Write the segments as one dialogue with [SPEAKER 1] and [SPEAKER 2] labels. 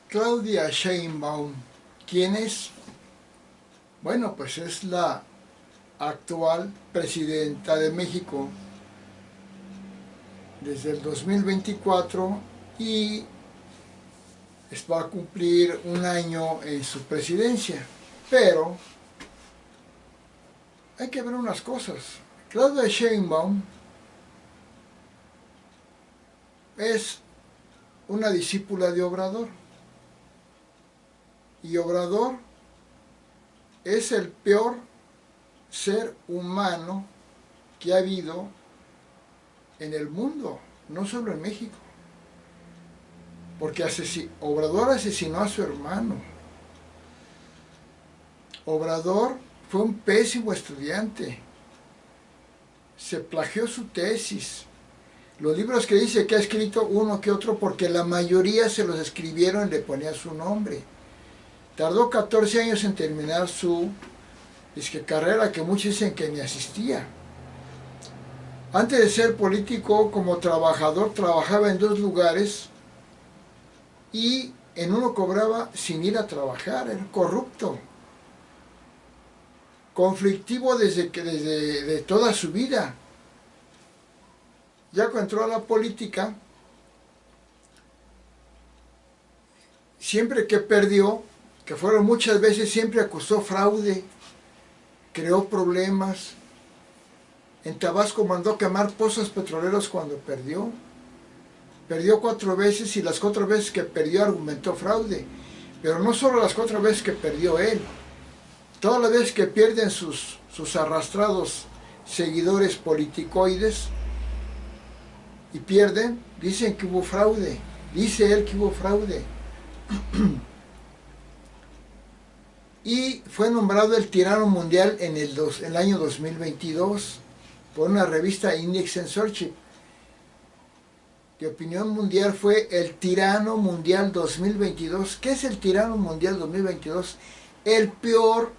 [SPEAKER 1] Claudia Sheinbaum, ¿quién es? Bueno, pues es la actual presidenta de México desde el 2024 y va a cumplir un año en su presidencia. Pero hay que ver unas cosas. Claudia Sheinbaum es una discípula de Obrador. Y Obrador es el peor ser humano que ha habido en el mundo, no solo en México. Porque Obrador asesinó a su hermano. Obrador fue un pésimo estudiante. Se plagió su tesis. Los libros que dice que ha escrito uno que otro, porque la mayoría se los escribieron y le ponía su nombre. Tardó 14 años en terminar su carrera, que muchos dicen que ni asistía. Antes de ser político, como trabajador, trabajaba en 2 lugares y en uno cobraba sin ir a trabajar. Era corrupto, conflictivo desde toda su vida. Ya cuando entró a la política, siempre que perdió, que fueron muchas veces, siempre acusó fraude, creó problemas. En Tabasco mandó quemar pozos petroleros cuando perdió. Perdió 4 veces y las 4 veces que perdió argumentó fraude. Pero no solo las 4 veces que perdió él. Todas las veces que pierden sus arrastrados seguidores politicoides y pierden, dicen que hubo fraude. Dice él que hubo fraude. Y fue nombrado el tirano mundial en el año 2022 por una revista Index and Search. De opinión mundial fue el tirano mundial 2022. ¿Qué es el tirano mundial 2022? El peor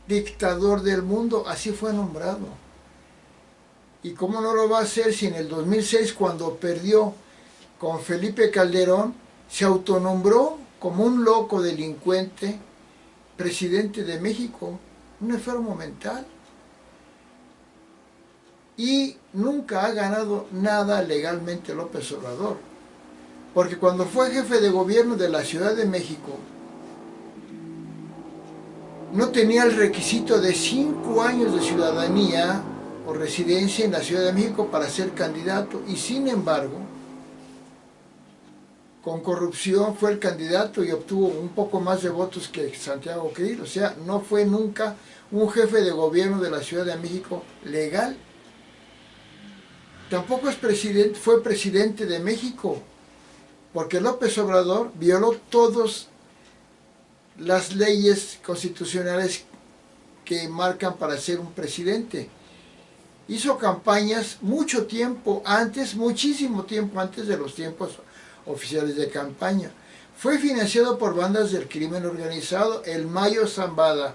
[SPEAKER 1] dictador del mundo, así fue nombrado. ¿Y cómo no lo va a hacer si en el 2006, cuando perdió con Felipe Calderón, se autonombró como un loco delincuente presidente de México, un enfermo mental? Y nunca ha ganado nada legalmente López Obrador, porque cuando fue jefe de gobierno de la Ciudad de México, no tenía el requisito de 5 años de ciudadanía o residencia en la Ciudad de México para ser candidato, y sin embargo, con corrupción fue el candidato y obtuvo un poco más de votos que Santiago Krill. O sea, no fue nunca un jefe de gobierno de la Ciudad de México legal. Tampoco fue presidente de México, porque López Obrador violó todas las leyes constitucionales que marcan para ser un presidente. Hizo campañas mucho tiempo antes, muchísimo tiempo antes de los tiempos oficiales de campaña. Fue financiado por bandas del crimen organizado. El Mayo Zambada,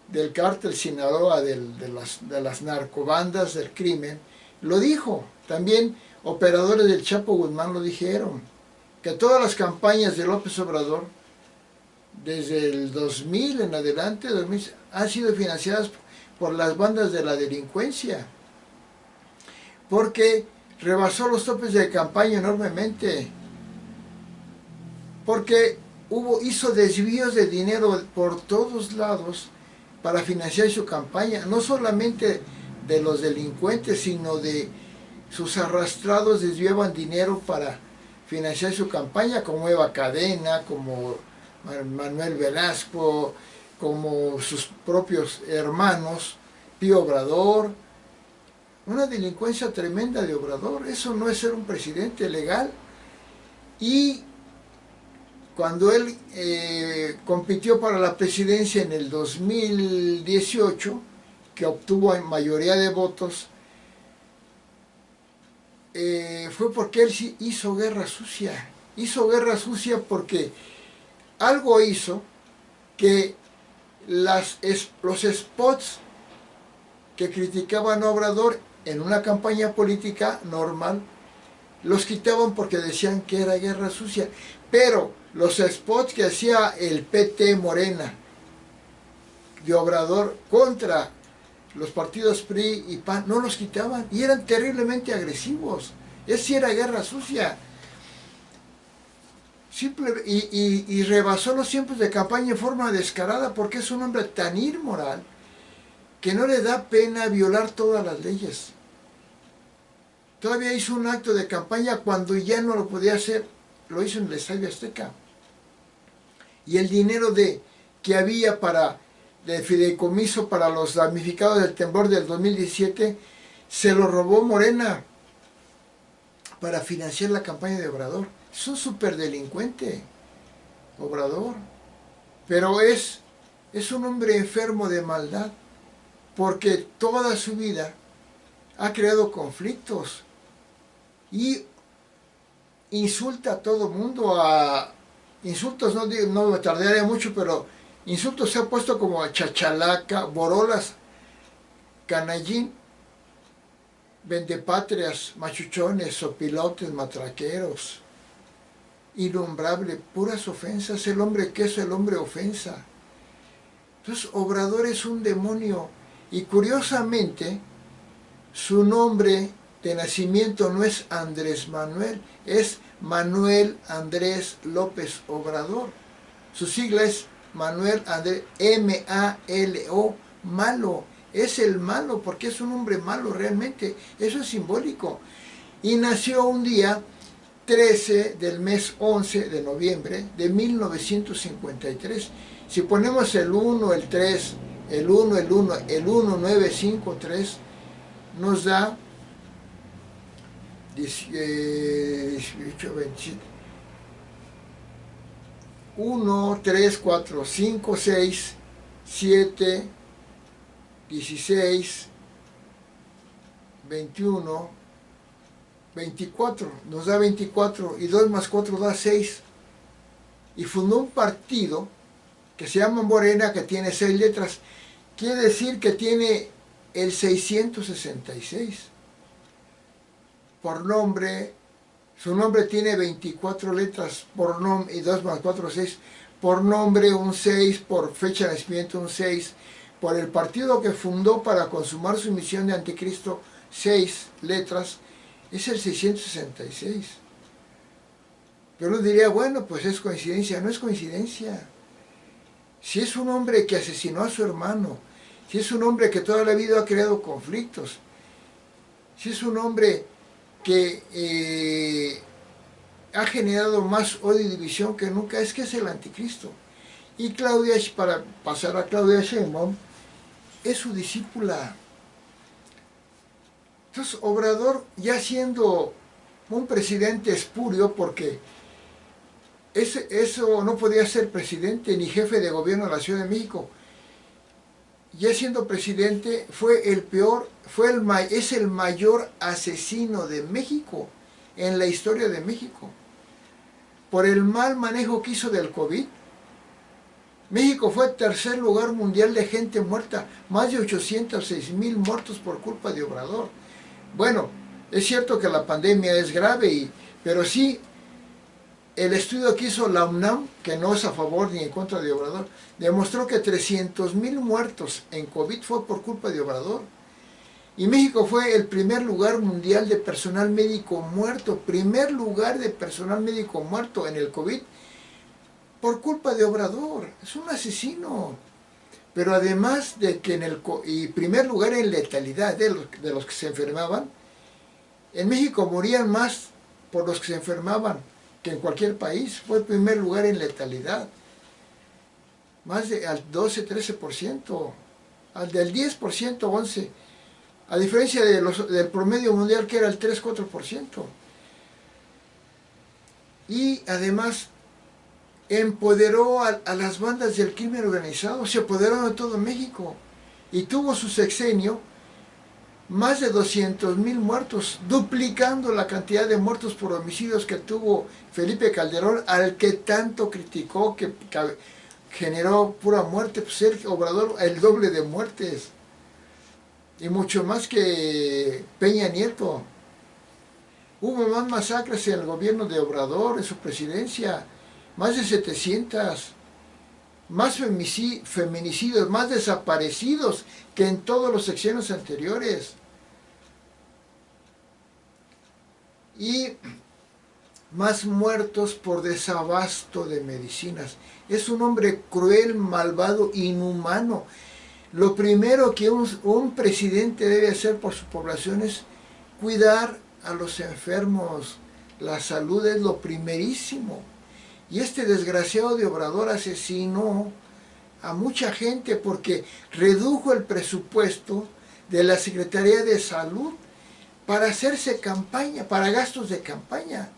[SPEAKER 1] del cártel Sinaloa, de las narcobandas del crimen, lo dijo. También operadores del Chapo Guzmán lo dijeron, que todas las campañas de López Obrador, desde el 2000 en adelante, han sido financiadas por las bandas de la delincuencia, porque rebasó los topes de campaña enormemente, porque hizo desvíos de dinero por todos lados para financiar su campaña, no solamente de los delincuentes, sino de sus arrastrados desviaban dinero para financiar su campaña, como Eva Cadena, como Manuel Velasco, como sus propios hermanos, Pío Obrador. Una delincuencia tremenda de Obrador. Eso no es ser un presidente legal. Y cuando él compitió para la presidencia en el 2018, que obtuvo mayoría de votos, fue porque él sí hizo guerra sucia. Hizo guerra sucia porque algo hizo que los spots que criticaban a Obrador en una campaña política normal los quitaban porque decían que era guerra sucia. Pero los spots que hacía el PT Morena de Obrador contra los partidos PRI y PAN no los quitaban y eran terriblemente agresivos. Es sí era guerra sucia. Y rebasó los tiempos de campaña en forma descarada porque es un hombre tan inmoral que no le da pena violar todas las leyes. Todavía hizo un acto de campaña cuando ya no lo podía hacer, lo hizo en el Estadio Azteca. Y el dinero que había de fideicomiso para los damnificados del temblor del 2017 se lo robó Morena para financiar la campaña de Obrador. Es un superdelincuente, Obrador. Pero es un hombre enfermo de maldad, porque toda su vida ha creado conflictos y insulta a todo mundo. Insultos, no me tardaría mucho, pero insultos se ha puesto como chachalaca, borolas, canallín, vendepatrias, machuchones, sopilotes, matraqueros, innombrable, puras ofensas. El hombre queso, el hombre ofensa. Entonces Obrador es un demonio. Y curiosamente, su nombre de nacimiento no es Andrés Manuel, es Manuel Andrés López Obrador. Su sigla es Manuel Andrés, M-A-L-O, malo. Es el malo porque es un hombre malo realmente. Eso es simbólico. Y nació un día 13 del mes 11 de noviembre de 1953. Si ponemos el 1, el 3, el 1, el 1, el 1, 9, 5, 3, nos da 18, 27, 1, 3, 4, 5, 6, 7, 16, 21, 24, nos da 24, y 2 más 4 da 6. Y fundó un partido que se llama Morena, que tiene 6 letras. Quiere decir que tiene el 666 por nombre. Su nombre tiene 24 letras por nombre, y 2 más 4, 6. Por nombre un 6, por fecha de nacimiento un 6, por el partido que fundó para consumar su misión de anticristo, 6 letras, es el 666. Pero uno diría, bueno, pues es coincidencia. No es coincidencia. Si es un hombre que asesinó a su hermano, si es un hombre que toda la vida ha creado conflictos, si es un hombre que ha generado más odio y división que nunca, es que es el anticristo. Y Claudia, para pasar a Claudia Sheinbaum, es su discípula. Entonces Obrador, ya siendo un presidente espurio, porque eso no podía ser presidente ni jefe de gobierno de la Ciudad de México, ya siendo presidente fue el peor, es el mayor asesino de México en la historia de México. Por el mal manejo que hizo del COVID, México fue el tercer lugar mundial de gente muerta, más de 806,000 muertos por culpa de Obrador. Bueno, es cierto que la pandemia es grave, pero sí, el estudio que hizo la UNAM, que no es a favor ni en contra de Obrador, demostró que 300,000 muertos en COVID fue por culpa de Obrador. Y México fue el primer lugar mundial de personal médico muerto, primer lugar de personal médico muerto en el COVID, por culpa de Obrador. Es un asesino. Pero además de que y primer lugar en letalidad de los que se enfermaban, en México morían más por los que se enfermaban que en cualquier país. Fue el primer lugar en letalidad, más de al 12-13%, al del 10%, 11%, a diferencia del promedio mundial, que era el 3-4%. Y además empoderó a las bandas del crimen organizado, se apoderaron de todo México, y tuvo su sexenio más de 200,000 muertos, duplicando la cantidad de muertos por homicidios que tuvo Felipe Calderón, al que tanto criticó, que generó pura muerte. Pues Sergio Obrador, el doble de muertes, y mucho más que Peña Nieto. Hubo más masacres en el gobierno de Obrador, en su presidencia, más de 700, más feminicidios, más desaparecidos que en todos los sexenios anteriores. Y más muertos por desabasto de medicinas. Es un hombre cruel, malvado, inhumano. Lo primero que un presidente debe hacer por su población es cuidar a los enfermos. La salud es lo primerísimo. Y este desgraciado de Obrador asesinó a mucha gente porque redujo el presupuesto de la Secretaría de Salud para hacerse campaña, para gastos de campaña.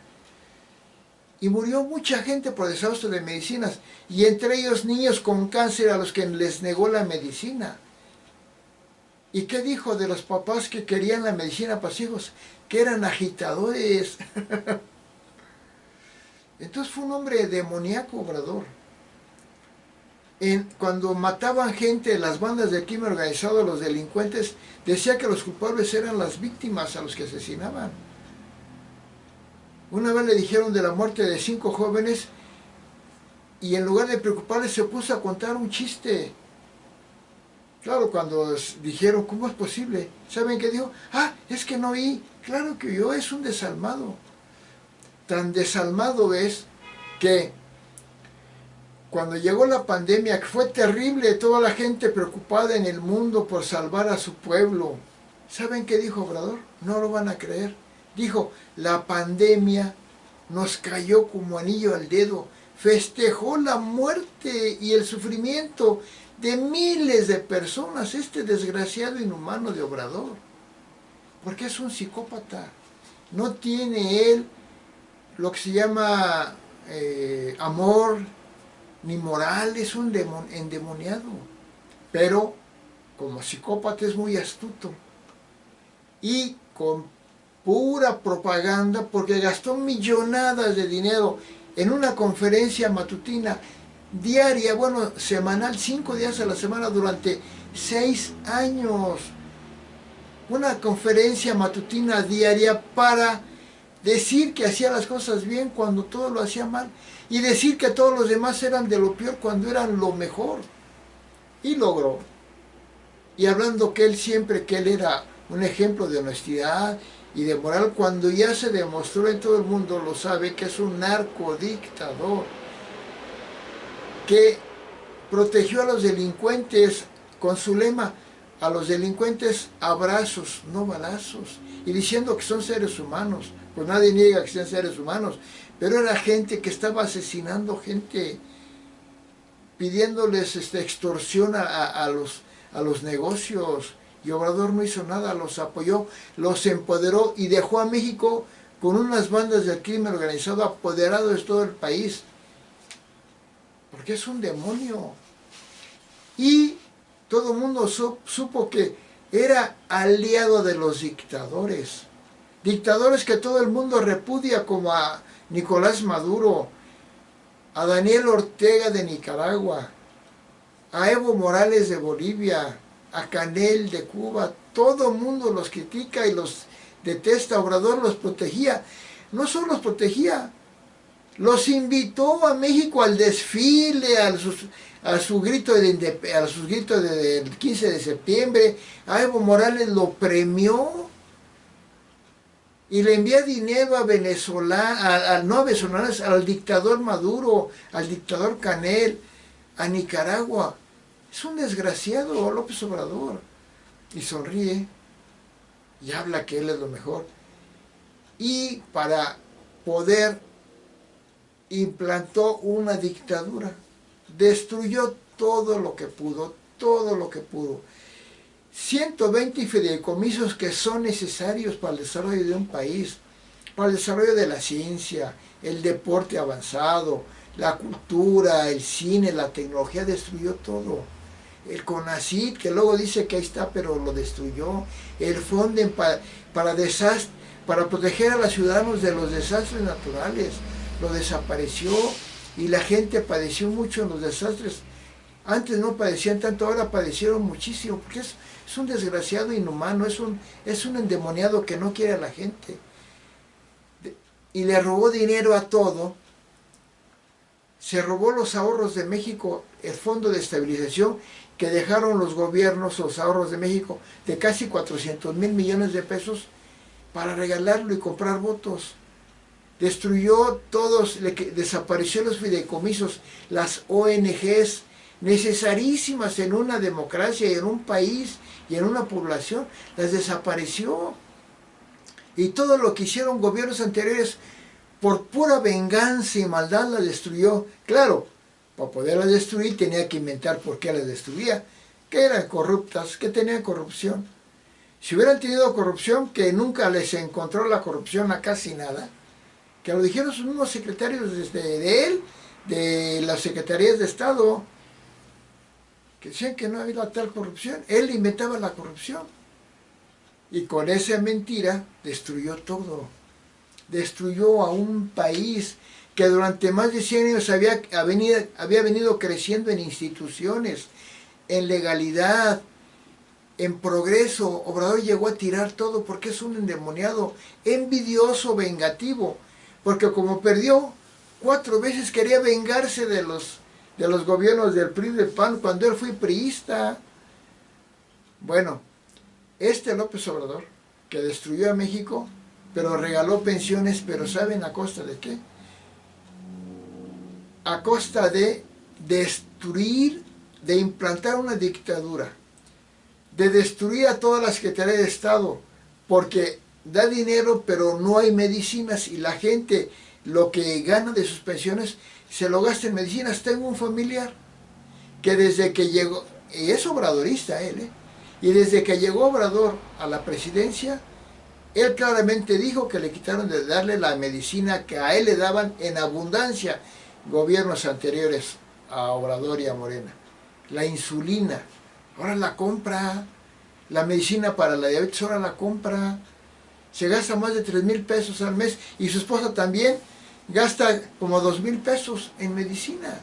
[SPEAKER 1] Y murió mucha gente por desabasto de medicinas, y entre ellos niños con cáncer a los que les negó la medicina. ¿Y qué dijo de los papás que querían la medicina para sus hijos? Que eran agitadores. Entonces fue un hombre demoníaco, Obrador. Cuando mataban gente, las bandas de crimen organizado, los delincuentes, decía que los culpables eran las víctimas a los que asesinaban. Una vez le dijeron de la muerte de 5 jóvenes y en lugar de preocuparle se puso a contar un chiste. Claro, cuando dijeron, ¿cómo es posible? ¿Saben qué dijo? Ah, es que no oí. Claro que yo, es un desalmado. Tan desalmado es que cuando llegó la pandemia, que fue terrible, toda la gente preocupada en el mundo por salvar a su pueblo. ¿Saben qué dijo Obrador? No lo van a creer. Dijo, la pandemia nos cayó como anillo al dedo. Festejó la muerte y el sufrimiento de miles de personas, este desgraciado inhumano de Obrador. Porque es un psicópata. No tiene él lo que se llama amor ni moral, es un endemoniado. Pero como psicópata es muy astuto. Y con pura propaganda, porque gastó millonadas de dinero en una conferencia matutina diaria, bueno, semanal, 5 días a la semana durante 6 años. Una conferencia matutina diaria para decir que hacía las cosas bien cuando todo lo hacía mal, y decir que todos los demás eran de lo peor cuando eran lo mejor. Y logró. Y hablando que él era un ejemplo de honestidad y de moral, cuando ya se demostró en todo el mundo, lo sabe, que es un narcodictador, que protegió a los delincuentes con su lema, a los delincuentes abrazos, no balazos, y diciendo que son seres humanos. Pues nadie niega que sean seres humanos, pero era gente que estaba asesinando gente, pidiéndoles extorsión a los negocios, y Obrador no hizo nada, los apoyó, los empoderó y dejó a México con unas bandas del crimen organizado apoderados de todo el país, porque es un demonio. Y todo el mundo supo que era aliado de los dictadores, dictadores que todo el mundo repudia, como a Nicolás Maduro, a Daniel Ortega de Nicaragua, a Evo Morales de Bolivia, a Canel de Cuba. Todo el mundo los critica y los detesta. Obrador los protegía. No solo los protegía, los invitó a México al desfile, a sus gritos del 15 de septiembre. A Evo Morales lo premió y le envía dinero a Venezuela, no a venezolanos, al dictador Maduro, al dictador Canel, a Nicaragua. Es un desgraciado López Obrador. Y sonríe y habla que él es lo mejor. Y para poder implantó una dictadura. Destruyó todo lo que pudo, todo lo que pudo. 120 fideicomisos que son necesarios para el desarrollo de un país, para el desarrollo de la ciencia, el deporte avanzado, la cultura, el cine, la tecnología, destruyó todo. El CONACYT, que luego dice que ahí está, pero lo destruyó. El Fonden para proteger a los ciudadanos de los desastres naturales, lo desapareció, y la gente padeció mucho en los desastres. Antes no padecían tanto, ahora padecieron muchísimo, porque es un desgraciado inhumano, es un endemoniado que no quiere a la gente. y le robó dinero a todo. Se robó los ahorros de México, el Fondo de Estabilización que dejaron los gobiernos, los ahorros de México, de casi 400,000 millones de pesos para regalarlo y comprar votos. Destruyó todos, desapareció los fideicomisos, las ONGs, necesarísimas en una democracia y en un país y en una población, las desapareció. Y todo lo que hicieron gobiernos anteriores, por pura venganza y maldad, la destruyó. Claro, para poderla destruir tenía que inventar por qué la destruía, que eran corruptas, que tenían corrupción. Si hubieran tenido corrupción, que nunca les encontró la corrupción a casi nada, que lo dijeron sus mismos secretarios de él, de las secretarías de Estado, que decían que no había tal corrupción. Él inventaba la corrupción. Y con esa mentira destruyó todo. Destruyó a un país que durante más de 100 años había venido creciendo en instituciones, en legalidad, en progreso. Obrador llegó a tirar todo porque es un endemoniado, envidioso, vengativo. Porque como perdió 4 veces, quería vengarse de los gobiernos del PRI, del PAN, cuando él fue priista. Bueno, López Obrador, que destruyó a México, pero regaló pensiones, pero ¿saben a costa de qué? A costa de destruir, de implantar una dictadura, de destruir a todas las Secretarías de Estado, porque da dinero pero no hay medicinas y la gente lo que gana de sus pensiones se lo gasta en medicinas. Tengo un familiar que desde que llegó, y es obradorista él, y desde que llegó Obrador a la presidencia, él claramente dijo que le quitaron de darle la medicina que a él le daban en abundancia gobiernos anteriores a Obrador y a Morena. La insulina, ahora la compra. La medicina para la diabetes ahora la compra. Se gasta más de 3,000 pesos al mes y su esposa también gasta como 2,000 pesos en medicina.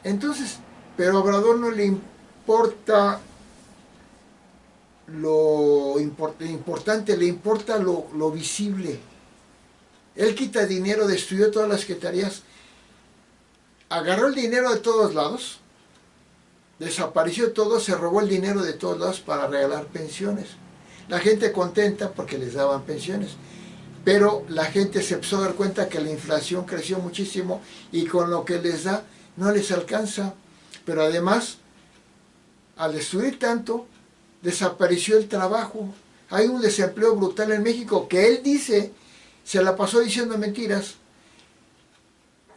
[SPEAKER 1] Entonces, pero a Obrador no le importa lo importante, le importa lo visible. Él quita dinero, destruyó todas las secretarías, agarró el dinero de todos lados, desapareció todo, se robó el dinero de todos lados para regalar pensiones. La gente contenta porque les daban pensiones, pero la gente se empezó a dar cuenta que la inflación creció muchísimo y con lo que les da no les alcanza. Pero además, al destruir tanto, desapareció el trabajo. Hay un desempleo brutal en México que él dice, se la pasó diciendo mentiras,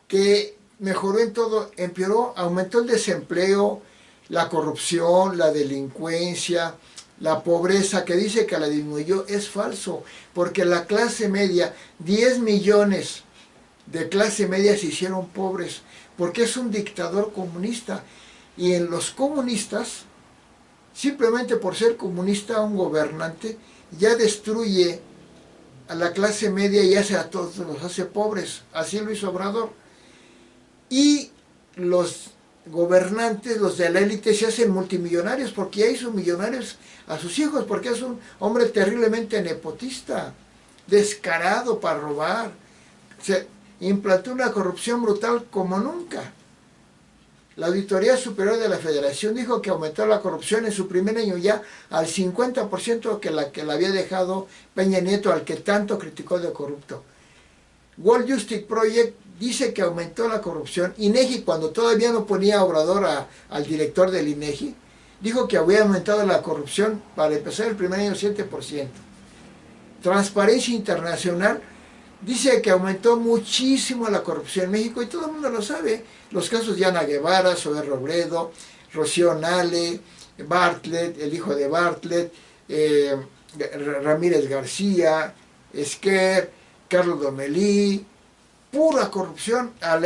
[SPEAKER 1] que mejoró en todo, empeoró, aumentó el desempleo, la corrupción, la delincuencia, la pobreza, que dice que la disminuyó. Es falso, porque la clase media, 10 millones de clase media se hicieron pobres, porque es un dictador comunista. Y en los comunistas, simplemente por ser comunista, un gobernante ya destruye a la clase media y hace a todos, los hace pobres. Así lo hizo Obrador. Y los gobernantes, los de la élite, se hacen multimillonarios porque ya hizo millonarios a sus hijos, porque es un hombre terriblemente nepotista, descarado para robar. Se implantó una corrupción brutal como nunca. La Auditoría Superior de la Federación dijo que aumentó la corrupción en su primer año ya al 50% que la había dejado Peña Nieto, al que tanto criticó de corrupto. World Justice Project dice que aumentó la corrupción. INEGI, cuando todavía no ponía a Obrador al director del INEGI, dijo que había aumentado la corrupción para empezar el primer año 7%. Transparencia Internacional dice que aumentó muchísimo la corrupción en México y todo el mundo lo sabe. Los casos de Ana Guevara, Zoé Robledo, Rocío Nale, Bartlett, el hijo de Bartlett, Ramírez García, Esquer, Carlos Domelí, pura corrupción. La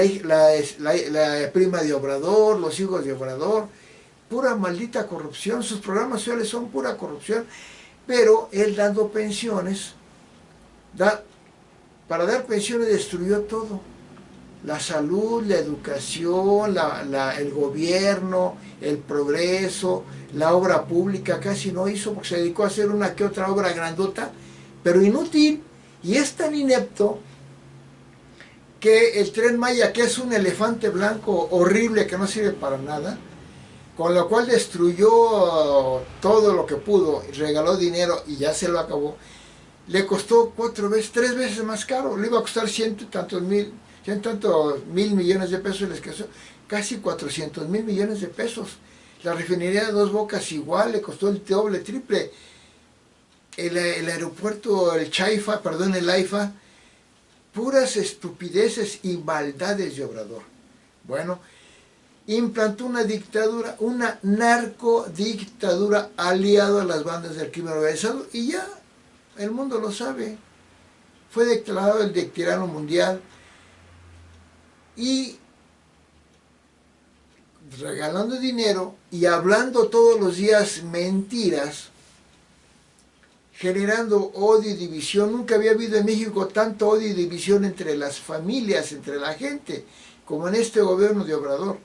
[SPEAKER 1] prima de Obrador, los hijos de Obrador, pura maldita corrupción. Sus programas sociales son pura corrupción, pero él dando pensiones, para dar pensiones destruyó todo. La salud, la educación, el gobierno, el progreso, la obra pública casi no hizo, porque se dedicó a hacer una que otra obra grandota, pero inútil. Y es tan inepto que el Tren Maya, que es un elefante blanco horrible que no sirve para nada, con lo cual destruyó todo lo que pudo, regaló dinero y ya se lo acabó, le costó 3 veces más caro, le iba a costar ciento tantos mil millones de pesos, les costó casi 400 mil millones de pesos. La refinería de Dos Bocas igual, le costó el doble, triple. El aeropuerto, el Chaifa, perdón, el AIFA, puras estupideces y maldades de Obrador. Bueno, implantó una dictadura, una narcodictadura aliado a las bandas del crimen organizado y ya, el mundo lo sabe. Fue declarado el tirano mundial y regalando dinero y hablando todos los días mentiras, generando odio y división. Nunca había habido en México tanto odio y división entre las familias, entre la gente, como en este gobierno de Obrador,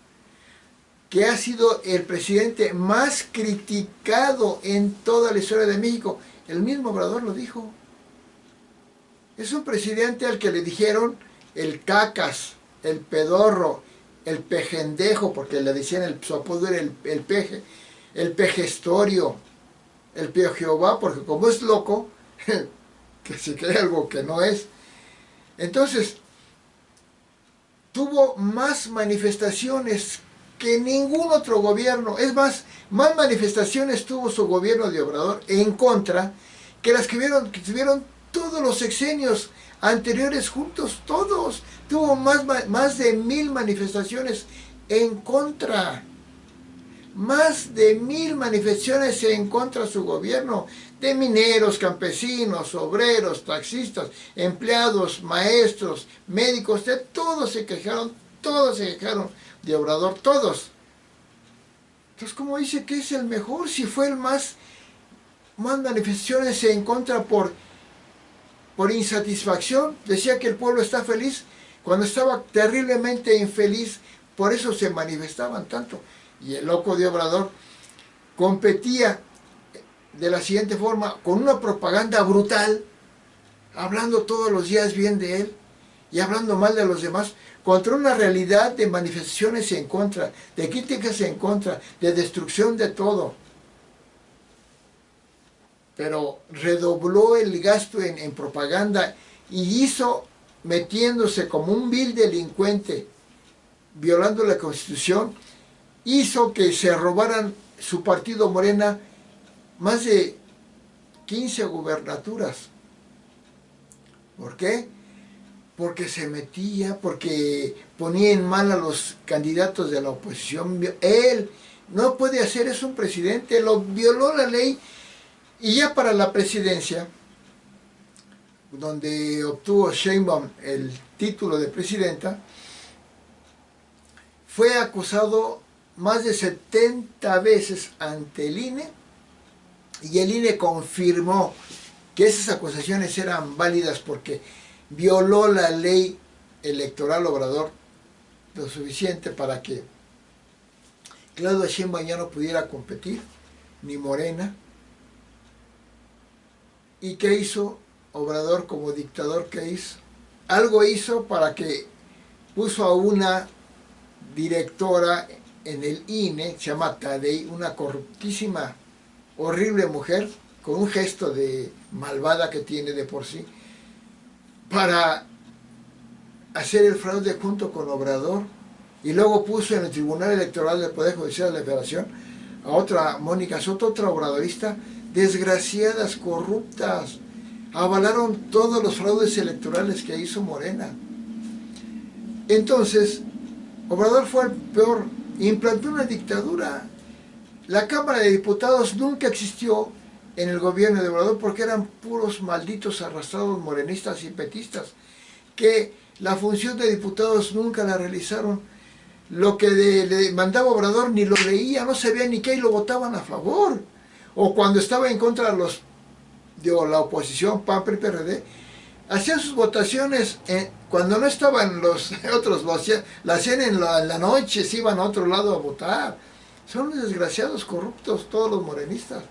[SPEAKER 1] que ha sido el presidente más criticado en toda la historia de México. El mismo Obrador lo dijo. Es un presidente al que le dijeron el cacas, el pedorro, el pejendejo, porque le decían, su apodo era el peje, el pejestorio, el pío Jehová, porque como es loco, que se cree algo que no es. Entonces, tuvo más manifestaciones que ningún otro gobierno. Es más manifestaciones tuvo su gobierno de Obrador en contra que las que tuvieron todos los sexenios anteriores juntos, todos. Tuvo más de 1000 manifestaciones en contra. Más de 1000 manifestaciones en contra de su gobierno, de mineros, campesinos, obreros, taxistas, empleados, maestros, médicos, de todos se quejaron de Obrador, todos. Entonces, ¿cómo dice que es el mejor si fue el más manifestaciones en contra por insatisfacción? Decía que el pueblo está feliz cuando estaba terriblemente infeliz, por eso se manifestaban tanto. Y el loco de Obrador competía de la siguiente forma, con una propaganda brutal, hablando todos los días bien de él y hablando mal de los demás, contra una realidad de manifestaciones en contra, de críticas en contra, de destrucción de todo. Pero redobló el gasto en propaganda y hizo, metiéndose como un vil delincuente, violando la Constitución, hizo que se robaran su partido Morena más de 15 gubernaturas. ¿Por qué? Porque se metía, porque ponía en mal a los candidatos de la oposición. Él no puede hacer eso un presidente, lo violó la ley. Y ya para la presidencia, donde obtuvo Sheinbaum el título de presidenta, fue acusado más de 70 veces ante el INE, y el INE confirmó que esas acusaciones eran válidas porque violó la ley electoral Obrador lo suficiente para que Claudia Sheinbaum ya no pudiera competir, ni Morena. ¿Y qué hizo Obrador como dictador? ¿Qué hizo? Algo hizo para que puso a una directora en el INE, se llama Tadei, una corruptísima, horrible mujer, con un gesto de malvada que tiene de por sí, para hacer el fraude junto con Obrador. Y luego puso en el Tribunal Electoral del Poder Judicial de la Federación a otra, Mónica Soto, otra obradorista, desgraciadas, corruptas. Avalaron todos los fraudes electorales que hizo Morena. Entonces, Obrador fue el peor, implantó una dictadura. La Cámara de Diputados nunca existió en el gobierno de Obrador porque eran puros malditos arrastrados morenistas y petistas, que la función de diputados nunca la realizaron. Lo que le mandaba Obrador ni lo leía, no sabía ni qué y lo votaban a favor. O cuando estaba en contra de la oposición, PAN, PRI, PRD, hacían sus votaciones, cuando no estaban los otros, la hacían en la noche, se iban a otro lado a votar. Son desgraciados corruptos todos los morenistas.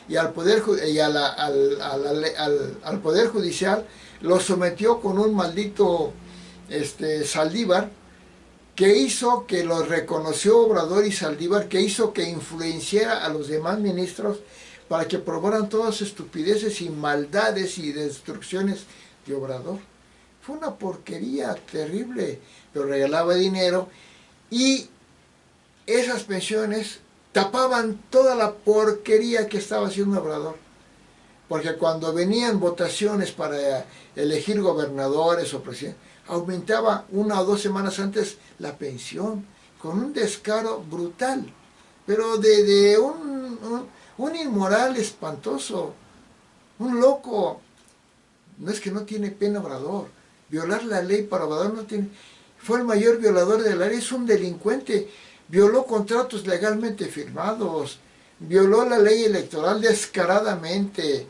[SPEAKER 1] Y al Poder Judicial lo sometió con un maldito Saldívar, que hizo que los reconoció Obrador y Saldívar, que hizo que influenciara a los demás ministros para que probaran todas estupideces y maldades y destrucciones de Obrador. Fue una porquería terrible, pero regalaba dinero y esas pensiones tapaban toda la porquería que estaba haciendo Obrador. Porque cuando venían votaciones para elegir gobernadores o presidentes, aumentaba 1 o 2 semanas antes la pensión, con un descaro brutal, pero de un inmoral espantoso, un loco. No es que no tiene pena Obrador, violar la ley para Obrador no tiene... Fue el mayor violador de la ley, es un delincuente, violó contratos legalmente firmados, violó la ley electoral descaradamente,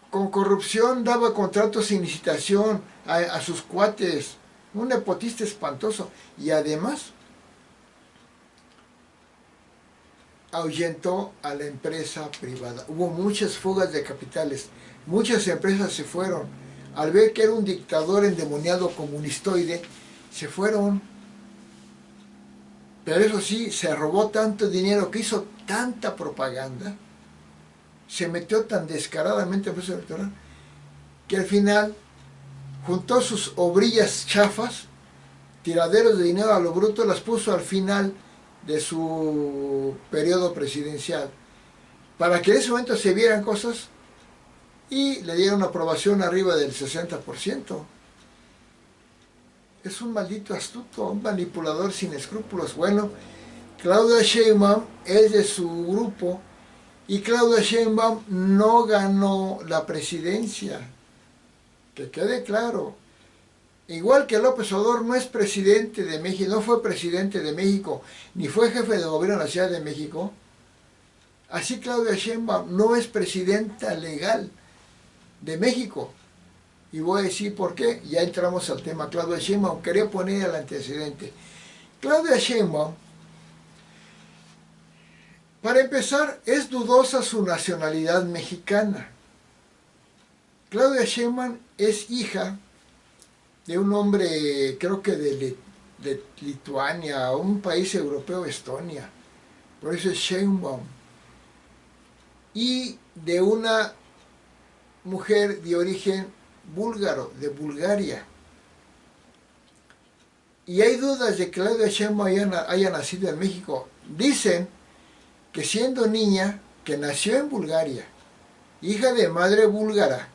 [SPEAKER 1] con corrupción daba contratos sin licitación a sus cuates, un nepotista espantoso, y además ahuyentó a la empresa privada. Hubo muchas fugas de capitales, muchas empresas se fueron, al ver que era un dictador endemoniado comunistoide, se fueron. Pero eso sí, se robó tanto dinero, que hizo tanta propaganda, se metió tan descaradamente en el proceso electoral, que al final juntó sus obrillas chafas, tiraderos de dinero a lo bruto, las puso al final de su periodo presidencial, para que en ese momento se vieran cosas y le dieron aprobación arriba del 60%. Es un maldito astuto, un manipulador sin escrúpulos. Bueno, Claudia Sheinbaum es de su grupo y Claudia Sheinbaum no ganó la presidencia. Que quede claro. Igual que López Obrador no es presidente de México, no fue presidente de México, ni fue jefe de gobierno de la Ciudad de México, así Claudia Sheinbaum no es presidenta legal de México. Y voy a decir por qué, ya entramos al tema. Claudia Sheinbaum, quería poner el antecedente. Claudia Sheinbaum, para empezar, es dudosa su nacionalidad mexicana. Claudia Sheinbaum es hija de un hombre, creo que de Lituania, o un país europeo, Estonia, por eso es Sheinbaum, y de una mujer de origen búlgaro, de Bulgaria. Y hay dudas de que Claudia Sheinbaum haya nacido en México. Dicen que siendo niña, que nació en Bulgaria, hija de madre búlgara,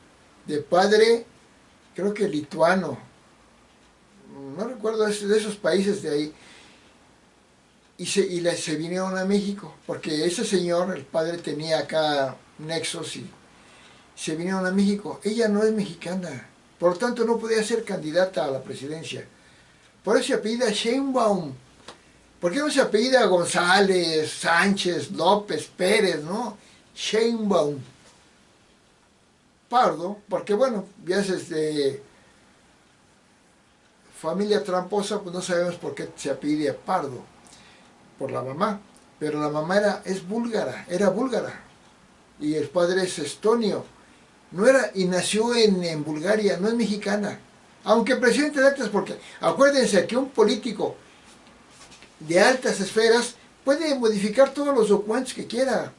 [SPEAKER 1] de padre, creo que lituano, no recuerdo, de esos países de ahí, y se vinieron a México, porque ese señor, el padre, tenía acá nexos y se vinieron a México. Ella no es mexicana, por lo tanto no podía ser candidata a la presidencia. Por eso se apellida Sheinbaum. ¿Por qué no se apellida González, Sánchez, López, Pérez, no? Sheinbaum. Pardo, porque bueno, ya es de familia tramposa, pues no sabemos por qué se apellida Pardo, por la mamá. Pero la mamá era búlgara, y el padre es estonio. No era, y nació en Bulgaria, no es mexicana. Aunque presidente de actas, porque acuérdense que un político de altas esferas puede modificar todos los documentos que quiera.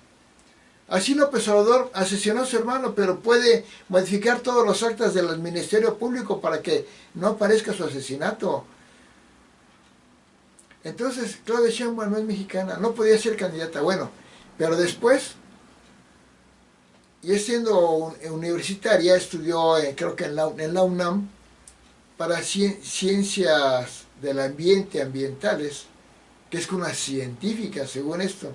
[SPEAKER 1] Así López Obrador asesinó a su hermano, pero puede modificar todos los actas del Ministerio Público para que no aparezca su asesinato. Entonces, Claudia Sheinbaum no es mexicana, no podía ser candidata. Bueno, pero después, y siendo universitaria, estudió, creo que en la UNAM, para ciencias del ambiente, ambientales, que es una científica, según esto.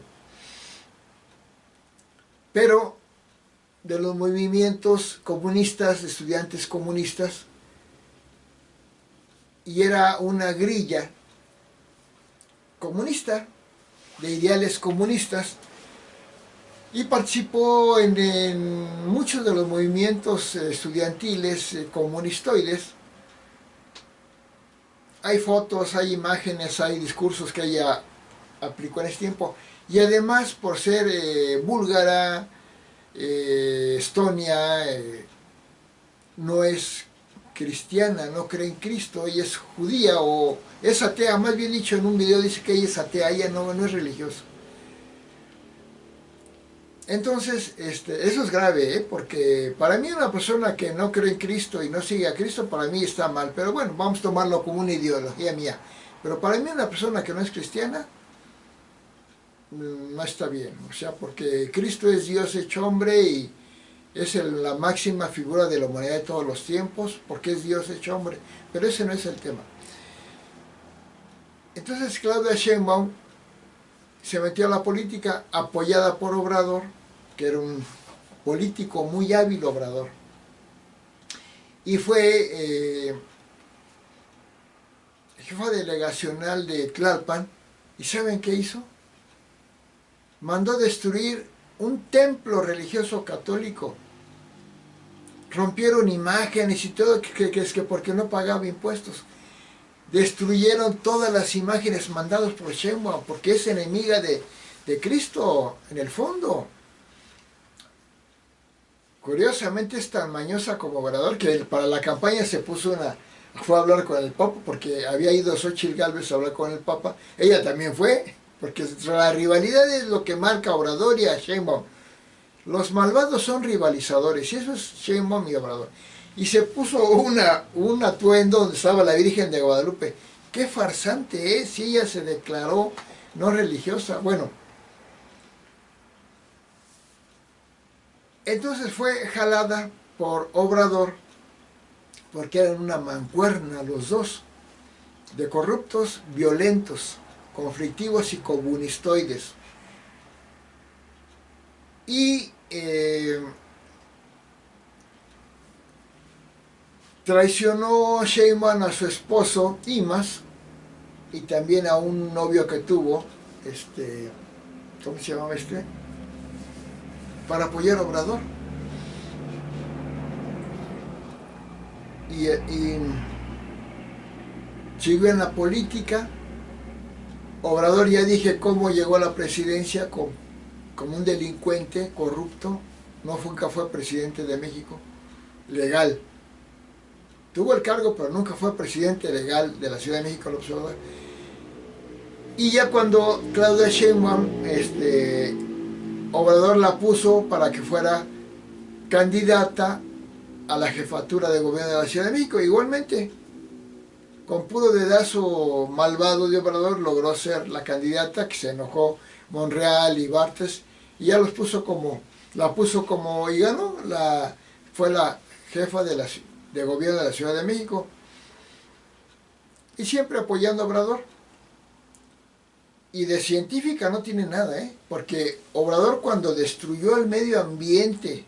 [SPEAKER 1] Pero de los movimientos comunistas, estudiantes comunistas, y era una grilla comunista, de ideales comunistas, y participó en muchos de los movimientos estudiantiles comunistoides. Hay fotos, hay imágenes, hay discursos que ella aplicó en ese tiempo. Y además, por ser búlgara, Estonia, no es cristiana, no cree en Cristo, ella es judía o es atea, más bien dicho, en un video dice que ella es atea, ella no es religiosa. Entonces, eso es grave, porque para mí una persona que no cree en Cristo y no sigue a Cristo, para mí está mal. Pero bueno, vamos a tomarlo como una ideología mía. Pero para mí una persona que no es cristiana, no está bien. O sea, porque Cristo es Dios hecho hombre y es la máxima figura de la humanidad de todos los tiempos, porque es Dios hecho hombre. Pero ese no es el tema. Entonces Claudia Sheinbaum se metió a la política apoyada por Obrador, que era un político muy hábil, Obrador. Y fue jefa delegacional de Tlalpan. ¿Y saben qué hizo? Mandó destruir un templo religioso católico. Rompieron imágenes y todo, que es que porque no pagaba impuestos. Destruyeron todas las imágenes mandadas por Sheinbaum, porque es enemiga de Cristo, en el fondo. Curiosamente es tan mañosa como Obrador que para la campaña fue a hablar con el Papa, porque había ido Xóchitl Gálvez a hablar con el Papa. Ella también fue, porque la rivalidad es lo que marca a Obrador y a Sheinbaum. Los malvados son rivalizadores, y eso es Sheinbaum y Obrador. Y se puso un atuendo donde estaba la Virgen de Guadalupe. ¡Qué farsante es! Si ella se declaró no religiosa. Bueno, entonces fue jalada por Obrador, porque eran una mancuerna los dos, de corruptos, violentos, conflictivos y comunistoides. Y traicionó Sheinbaum a su esposo, Imas, y también a un novio que tuvo, ¿cómo se llamaba para apoyar a Obrador. Y siguió en la política. Obrador, ya dije cómo llegó a la presidencia como un delincuente corrupto. Nunca fue presidente de México legal. Tuvo el cargo, pero nunca fue presidente legal de la Ciudad de México, López Obrador. Y ya cuando Claudia Sheinbaum, Obrador la puso para que fuera candidata a la jefatura de gobierno de la Ciudad de México. Igualmente, con puro dedazo malvado de Obrador, logró ser la candidata, que se enojó Monreal y Barthes, y ya la puso como, y ganó, fue la jefa de gobierno de la Ciudad de México, y siempre apoyando a Obrador. Y de científica no tiene nada, porque Obrador, cuando destruyó el medio ambiente,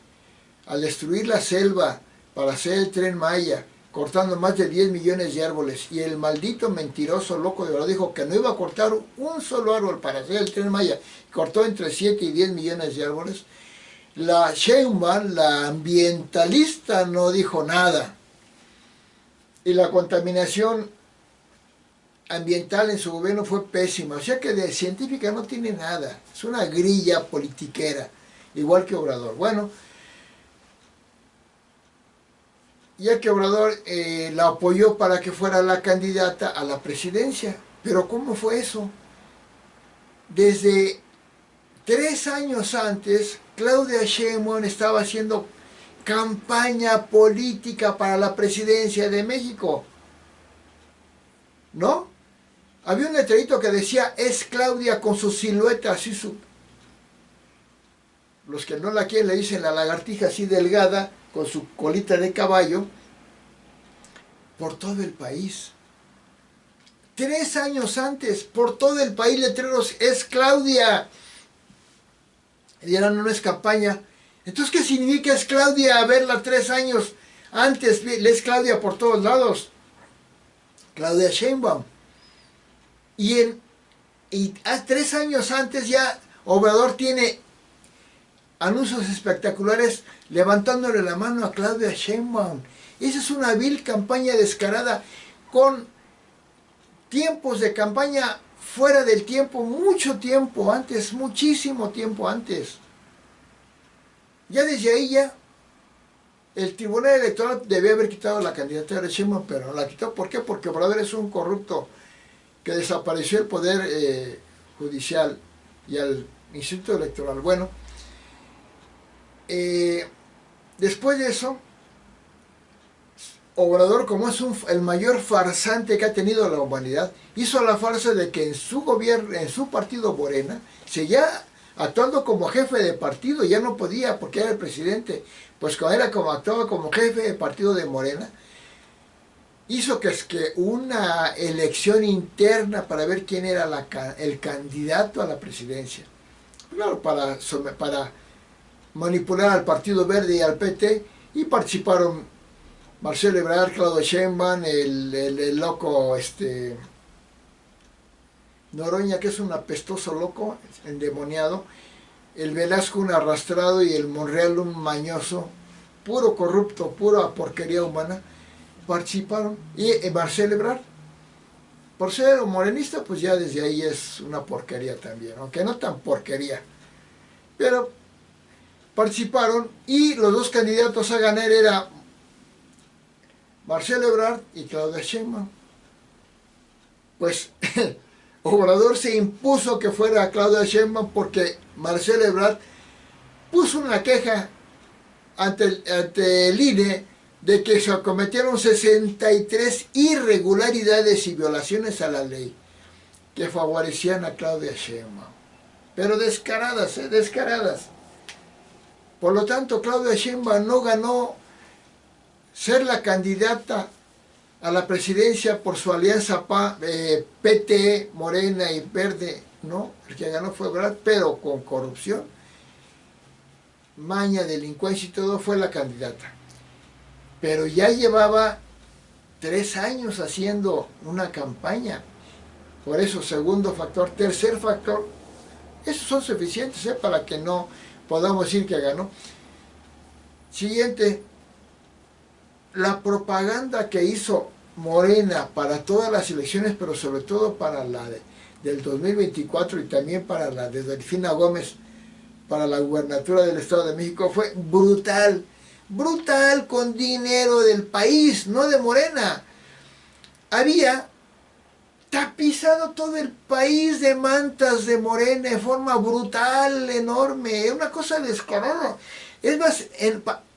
[SPEAKER 1] al destruir la selva para hacer el Tren Maya, cortando más de 10 millones de árboles, y el maldito mentiroso loco de Obrador dijo que no iba a cortar un solo árbol para hacer el Tren Maya, cortó entre 7 y 10 millones de árboles, la Sheinbaum, la ambientalista, no dijo nada. Y la contaminación ambiental en su gobierno fue pésima, o sea que de científica no tiene nada, es una grilla politiquera, igual que Obrador. Bueno, ya que Obrador la apoyó para que fuera la candidata a la presidencia, pero ¿cómo fue eso? Desde 3 años antes, Claudia Sheinbaum estaba haciendo campaña política para la presidencia de México, ¿no? Había un letrerito que decía, es Claudia, con su silueta así, los que no la quieren le dicen la lagartija así delgada, con su colita de caballo, por todo el país. 3 años antes, por todo el país, letreros, es Claudia. Y dirán, no es campaña. Entonces, ¿qué significa es Claudia? A verla 3 años antes, es Claudia por todos lados. Claudia Sheinbaum. Y 3 años antes ya Obrador tiene anuncios espectaculares levantándole la mano a Claudia Sheinbaum. Esa es una vil campaña descarada con tiempos de campaña fuera del tiempo, mucho tiempo antes, muchísimo tiempo antes. Ya desde ahí ya El Tribunal Electoral debía haber quitado la candidatura de Sheinbaum, pero no la quitó. ¿Por qué? Porque Obrador es un corrupto que desapareció el poder judicial y al Instituto Electoral. Bueno, después de eso, Obrador, como es el mayor farsante que ha tenido la humanidad, hizo la farsa de que en su gobierno, en su partido Morena, seguía actuando como jefe de partido, ya no podía porque era el presidente, pues cuando era como actuaba como jefe de partido de Morena, hizo que una elección interna para ver quién era el candidato a la presidencia. Claro, para manipular al Partido Verde y al PT, y participaron Marcelo Ebrard, Claudio Sheinbaum, el loco Noroña, que es un apestoso loco, endemoniado, el Velasco un arrastrado y el Monreal un mañoso, puro corrupto, pura porquería humana, participaron. Y Marcelo Ebrard, por ser morenista, pues ya desde ahí es una porquería también, aunque no tan porquería. Pero participaron y los dos candidatos a ganar era Marcelo Ebrard y Claudia Sheinbaum. Pues Obrador se impuso que fuera Claudia Sheinbaum porque Marcelo Ebrard puso una queja ante el INE de que se cometieron 63 irregularidades y violaciones a la ley que favorecían a Claudia Sheinbaum. Pero descaradas, descaradas. Por lo tanto, Claudia Sheinbaum no ganó ser la candidata a la presidencia por su alianza PT, Morena y Verde, no, el que ganó fue Ebrard, pero con corrupción, maña, delincuencia y todo, fue la candidata. Pero ya llevaba 3 años haciendo una campaña. Por eso, segundo factor. Tercer factor, esos son suficientes para que no podamos decir que ganó. Siguiente, la propaganda que hizo Morena para todas las elecciones, pero sobre todo para la del 2024 y también para la de Delfina Gómez, para la gubernatura del Estado de México, fue brutal. Brutal, con dinero del país, no de Morena. Había tapizado todo el país de mantas de Morena de forma brutal, enorme, una cosa descarada. Es más,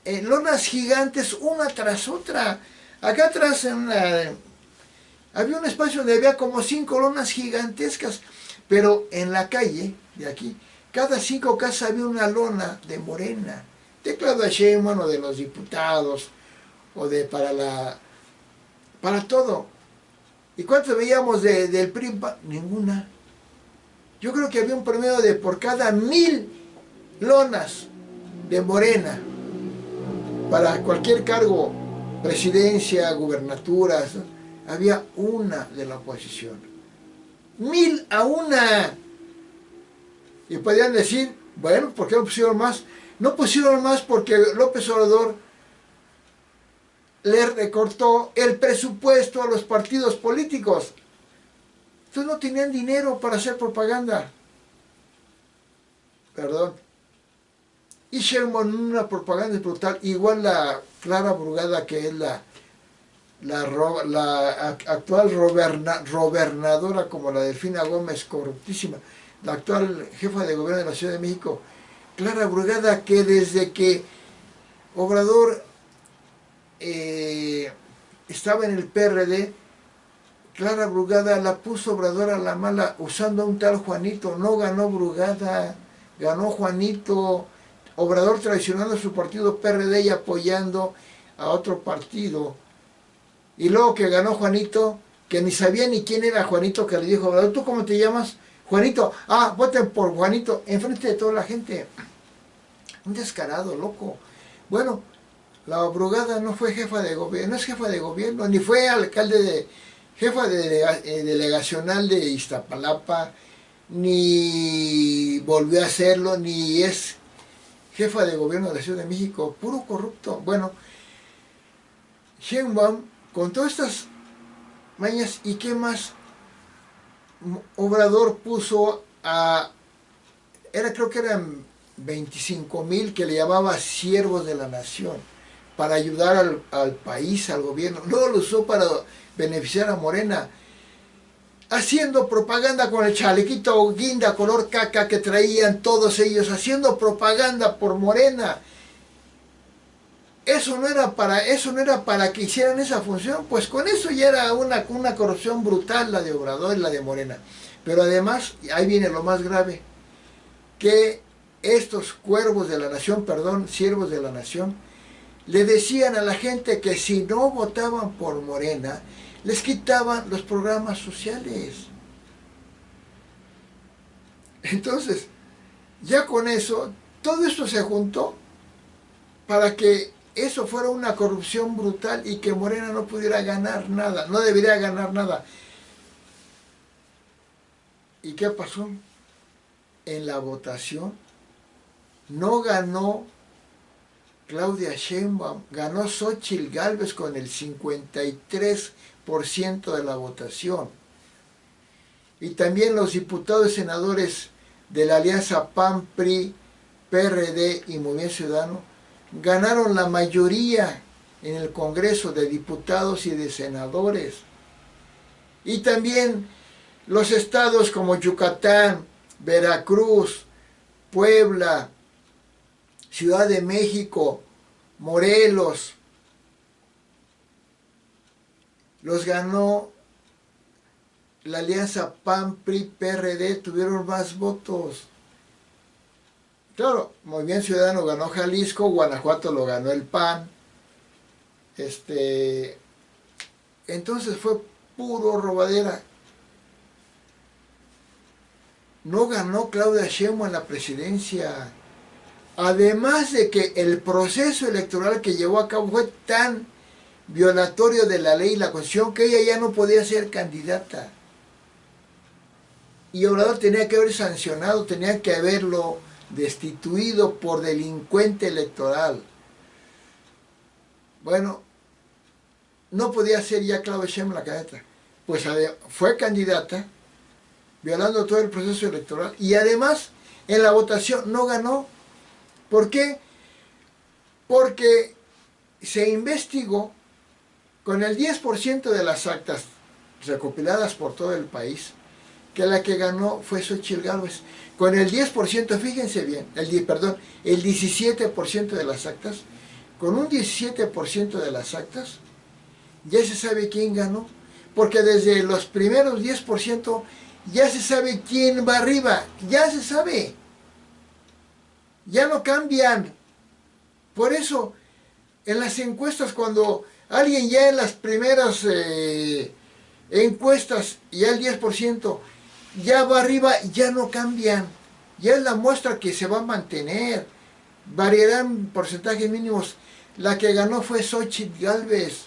[SPEAKER 1] en lonas gigantes, una tras otra. Acá atrás había un espacio donde había como 5 lonas gigantescas, pero en la calle de aquí, cada 5 casas había una lona de Morena, de Claudia Sheinbaum o de los diputados, o de para todo. ¿Y cuántos veíamos del PRI? Ninguna. Yo creo que había un promedio de por cada 1000 lonas de Morena para cualquier cargo, presidencia, gubernaturas, había una de la oposición. 1000 a una. Y podían decir, bueno, ¿por qué no pusieron más? No pusieron más porque López Obrador le recortó el presupuesto a los partidos políticos. Entonces no tenían dinero para hacer propaganda. Perdón. Y Sheinbaum una propaganda brutal, igual la Clara Brugada, que es la actual gobernadora, como la Delfina Gómez, corruptísima, la actual jefa de gobierno de la Ciudad de México, Clara Brugada, que desde que Obrador estaba en el PRD, Clara Brugada la puso Obrador a la mala usando a un tal Juanito. No ganó Brugada, ganó Juanito. Obrador traicionando a su partido PRD y apoyando a otro partido. Y luego que ganó Juanito, que ni sabía ni quién era Juanito, que le dijo, Obrador, ¿tú cómo te llamas? Juanito. Ah, voten por Juanito, enfrente de toda la gente. Un descarado, loco. Bueno, la Brugada no fue jefa de gobierno, no es jefa de gobierno, ni fue jefa delegacional de Iztapalapa, ni volvió a hacerlo, ni es jefa de gobierno de la Ciudad de México, puro corrupto. Bueno, Sheinbaum, con todas estas mañas, ¿y qué más? Obrador puso creo que eran 25,000 que le llamaba siervos de la nación. para ayudar al país, al gobierno, no lo usó para beneficiar a Morena, haciendo propaganda con el chalequito guinda color caca que traían todos ellos, haciendo propaganda por Morena. Eso no era para que hicieran esa función, pues con eso ya era una corrupción brutal la de Obrador y la de Morena. Pero además, ahí viene lo más grave, que estos cuervos de la nación, perdón, siervos de la nación, le decían a la gente que si no votaban por Morena, les quitaban los programas sociales. Entonces, ya con eso, todo esto se juntó para que eso fuera una corrupción brutal y que Morena no pudiera ganar nada, no debería ganar nada. ¿Y qué pasó? En la votación no ganó Claudia Sheinbaum, ganó Xóchitl Gálvez con el 53% de la votación. Y también los diputados y senadores de la alianza PAN, PRI, PRD y Movimiento Ciudadano ganaron la mayoría en el Congreso de diputados y de senadores. Y también los estados como Yucatán, Veracruz, Puebla, Ciudad de México, Morelos, los ganó la alianza PAN, PRI, PRD, tuvieron más votos. Claro, Movimiento Ciudadano ganó Jalisco, Guanajuato lo ganó el PAN. Entonces fue puro robadera. No ganó Claudia Sheinbaum en la presidencia. Además de que el proceso electoral que llevó a cabo fue tan violatorio de la ley y la Constitución que ella ya no podía ser candidata. Y Obrador tenía que haber sancionado, tenía que haberlo destituido por delincuente electoral. Bueno, no podía ser ya Claudia Sheinbaum la candidata. Pues fue candidata, violando todo el proceso electoral, y además en la votación no ganó. ¿Por qué? Porque se investigó con el 10% de las actas recopiladas por todo el país, que la que ganó fue Xóchitl Gálvez. Con el 10%, fíjense bien, el 17% de las actas, con un 17% de las actas, ya se sabe quién ganó, porque desde los primeros 10% ya se sabe quién va arriba, ya se sabe. Ya no cambian. Por eso, en las encuestas, cuando alguien ya en las primeras encuestas, ya el 10%, ya va arriba, ya no cambian. Ya es la muestra que se va a mantener. Variarán porcentajes mínimos. La que ganó fue Xóchitl Gálvez.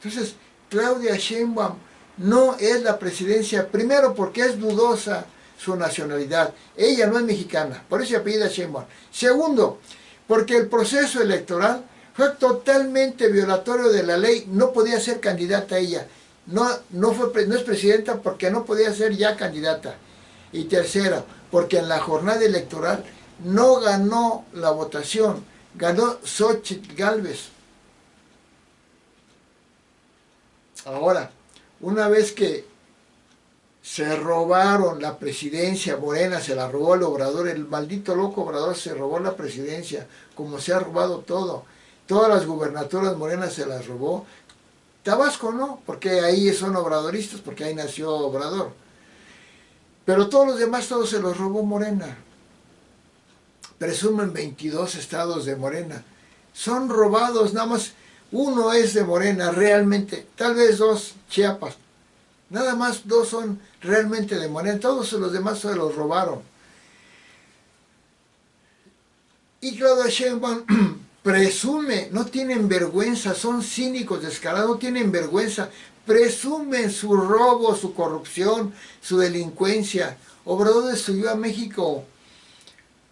[SPEAKER 1] Entonces, Claudia Sheinbaum no es la presidencia, primero porque es dudosa su nacionalidad. Ella no es mexicana, por eso se apellida Sheinbaum. Segundo, porque el proceso electoral fue totalmente violatorio de la ley, no podía ser candidata ella. No es presidenta porque no podía ser ya candidata. Y tercero, porque en la jornada electoral no ganó la votación, ganó Xóchitl Gálvez. Ahora, una vez que se robaron la presidencia, Morena se la robó el Obrador, el maldito loco Obrador se robó la presidencia, como se ha robado todo. Todas las gubernaturas Morena se las robó. Tabasco no, porque ahí son obradoristas, porque ahí nació Obrador. Pero todos los demás, todos se los robó Morena. Presumen 22 estados de Morena. Son robados, nada más uno es de Morena realmente, tal vez dos, Chiapas. Nada más dos son realmente de Morena, todos los demás se los robaron. Y Claudia Sheinbaum presume, no tienen vergüenza, son cínicos, descarados, no tienen vergüenza, presumen su robo, su corrupción, su delincuencia. Obrador destruyó a México,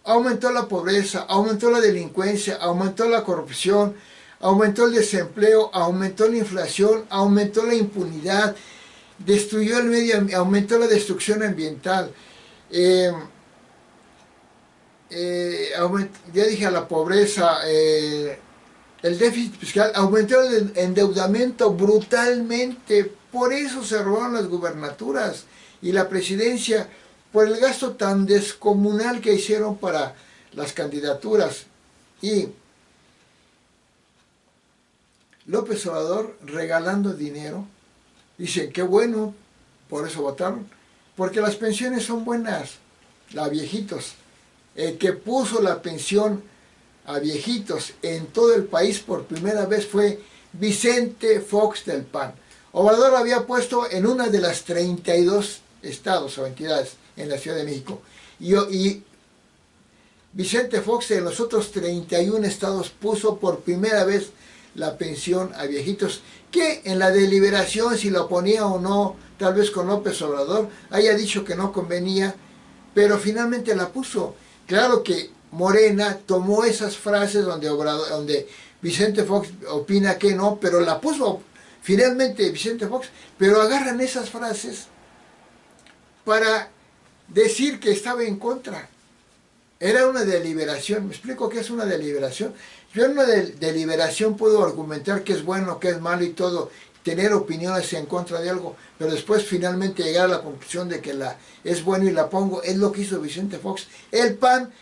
[SPEAKER 1] aumentó la pobreza, aumentó la delincuencia, aumentó la corrupción, aumentó el desempleo, aumentó la inflación, aumentó la impunidad, destruyó el medio ambiente, aumentó la destrucción ambiental, ya dije a la pobreza, el déficit fiscal, aumentó el endeudamiento brutalmente, por eso se robaron las gubernaturas y la presidencia, por el gasto tan descomunal que hicieron para las candidaturas. Y López Obrador regalando dinero, dicen, qué bueno, por eso votaron, porque las pensiones son buenas, a viejitos. El que puso la pensión a viejitos en todo el país por primera vez fue Vicente Fox del PAN. Obrador había puesto en una de las 32 estados o entidades en la Ciudad de México. Y Vicente Fox en los otros 31 estados puso por primera vez la pensión a viejitos, que en la deliberación, si lo ponía o no, tal vez con López Obrador, haya dicho que no convenía, pero finalmente la puso. Claro que Morena tomó esas frases donde Vicente Fox opina que no, pero la puso finalmente Vicente Fox, pero agarran esas frases para decir que estaba en contra. Era una deliberación. ¿Me explico qué es una deliberación? Yo en una deliberación puedo argumentar qué es bueno, qué es malo y todo, tener opiniones en contra de algo, pero después finalmente llegar a la conclusión de que es bueno y la pongo. Es lo que hizo Vicente Fox. El PAN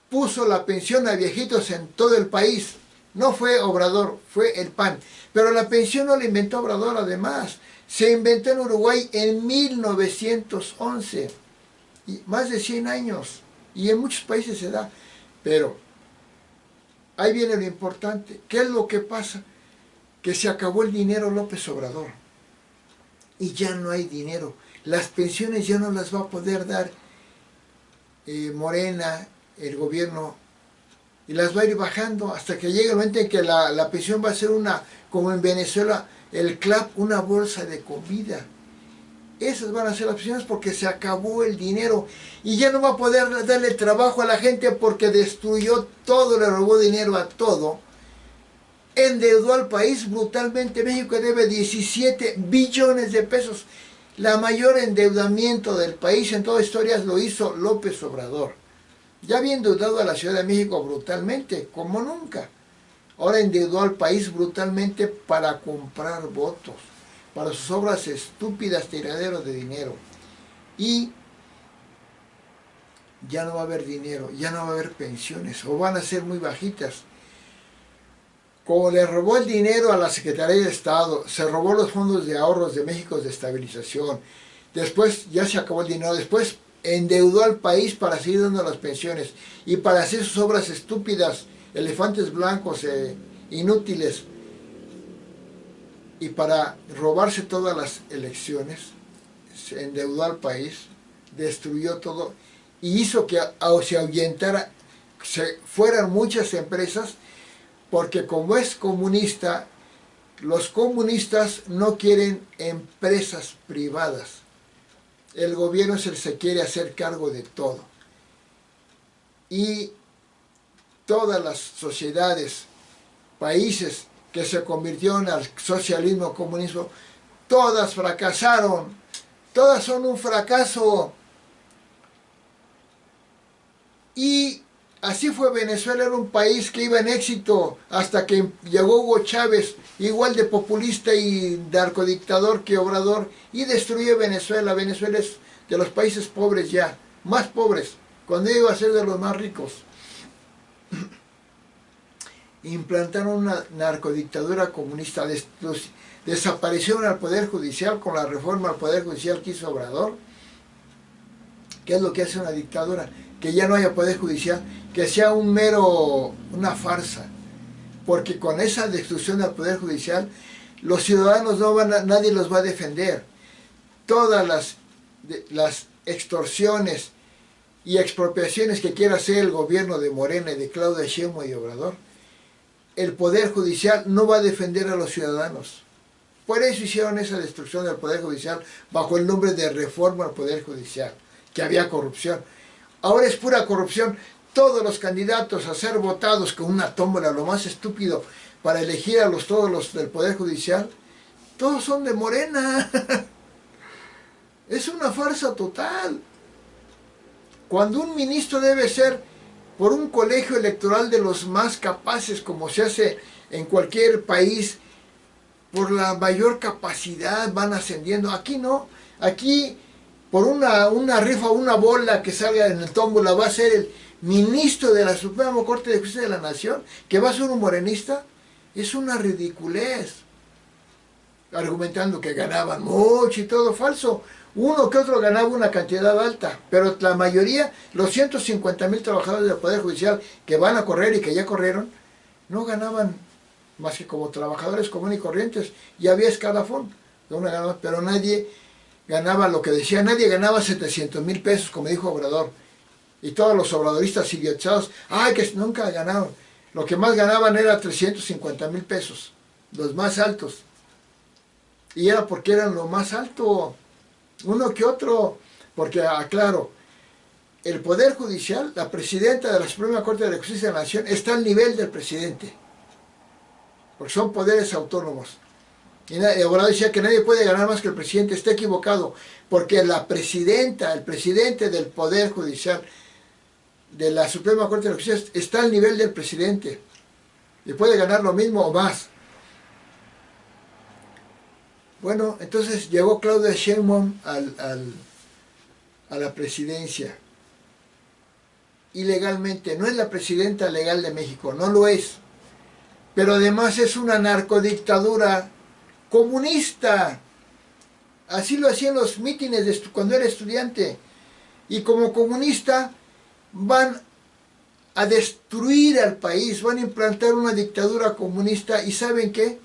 [SPEAKER 1] puso la pensión a viejitos en todo el país. No fue Obrador, fue el PAN. Pero la pensión no la inventó Obrador, además. Se inventó en Uruguay en 1911. Y más de 100 años. Y en muchos países se da. Pero ahí viene lo importante. ¿Qué es lo que pasa? Que se acabó el dinero López Obrador. Y ya no hay dinero. Las pensiones ya no las va a poder dar Morena, el gobierno, y las va a ir bajando hasta que llegue el momento en que la pensión va a ser como en Venezuela, el CLAP, una bolsa de comida. Esas van a ser las pensiones porque se acabó el dinero y ya no va a poder darle trabajo a la gente porque destruyó todo, le robó dinero a todo, endeudó al país brutalmente. México debe 17 billones de pesos. La mayor endeudamiento del país en toda historia lo hizo López Obrador. Ya había endeudado a la Ciudad de México brutalmente, como nunca. Ahora endeudó al país brutalmente para comprar votos, para sus obras estúpidas, tiraderos de dinero. Y ya no va a haber dinero, ya no va a haber pensiones, o van a ser muy bajitas. Como le robó el dinero a la Secretaría de Estado, se robó los fondos de ahorros de México de estabilización, después ya se acabó el dinero, después endeudó al país para seguir dando las pensiones y para hacer sus obras estúpidas, elefantes blancos, inútiles, y para robarse todas las elecciones, se endeudó al país, destruyó todo y hizo que se ahuyentara, se fueran muchas empresas, porque como es comunista, los comunistas no quieren empresas privadas. El gobierno se quiere hacer cargo de todo. Y todas las sociedades, países que se convirtieron al socialismo, comunismo, todas fracasaron. Todas son un fracaso. Y así fue Venezuela, era un país que iba en éxito hasta que llegó Hugo Chávez, igual de populista y narcodictador que Obrador, y destruyó Venezuela. Venezuela es de los países pobres ya, más pobres, cuando iba a ser de los más ricos. Implantaron una narcodictadura comunista, desaparecieron al Poder Judicial con la reforma al Poder Judicial que hizo Obrador. ¿Qué es lo que hace una dictadura? Que ya no haya Poder Judicial, que sea una farsa, porque con esa destrucción del Poder Judicial, los ciudadanos nadie los va a defender. Todas las extorsiones y expropiaciones que quiera hacer el gobierno de Morena y de Claudia Sheinbaum y Obrador, el Poder Judicial no va a defender a los ciudadanos. Por eso hicieron esa destrucción del Poder Judicial bajo el nombre de reforma al Poder Judicial, que había corrupción. Ahora es pura corrupción. Todos los candidatos a ser votados con una tómbola, lo más estúpido, para elegir a todos los del Poder Judicial, todos son de Morena. Es una farsa total. Cuando un ministro debe ser por un colegio electoral de los más capaces, como se hace en cualquier país, por la mayor capacidad van ascendiendo. Aquí no, aquí por una rifa, una bola que salga en el tómbola va a ser el ministro de la Suprema Corte de Justicia de la Nación, que va a ser un morenista. Es una ridiculez, argumentando que ganaban mucho y todo falso. Uno que otro ganaba una cantidad alta, pero la mayoría, los 150,000 trabajadores del Poder Judicial que van a correr y que ya corrieron, no ganaban más que como trabajadores comunes y corrientes. Y había escalafón, pero nadie ganaba lo que decía, nadie ganaba 700,000 pesos, como dijo Obrador. Y todos los obradoristas idiotizados, ¡ay, que nunca ganaron! Lo que más ganaban era 350,000 pesos, los más altos. Y era porque eran lo más alto, uno que otro, porque aclaro, el Poder Judicial, la presidenta de la Suprema Corte de Justicia de la Nación, está al nivel del presidente, porque son poderes autónomos. Y Obrador decía que nadie puede ganar más que el presidente. Está equivocado, porque la presidenta, el presidente del Poder Judicial de la Suprema Corte de Justicia está al nivel del presidente y puede ganar lo mismo o más. Bueno, entonces llegó Claudia Sheinbaum a la presidencia. Ilegalmente, no es la presidenta legal de México, no lo es. Pero además es una narcodictadura comunista. Así lo hacían los mítines cuando era estudiante. Y como comunista van a destruir al país, van a implantar una dictadura comunista. ¿Y saben qué?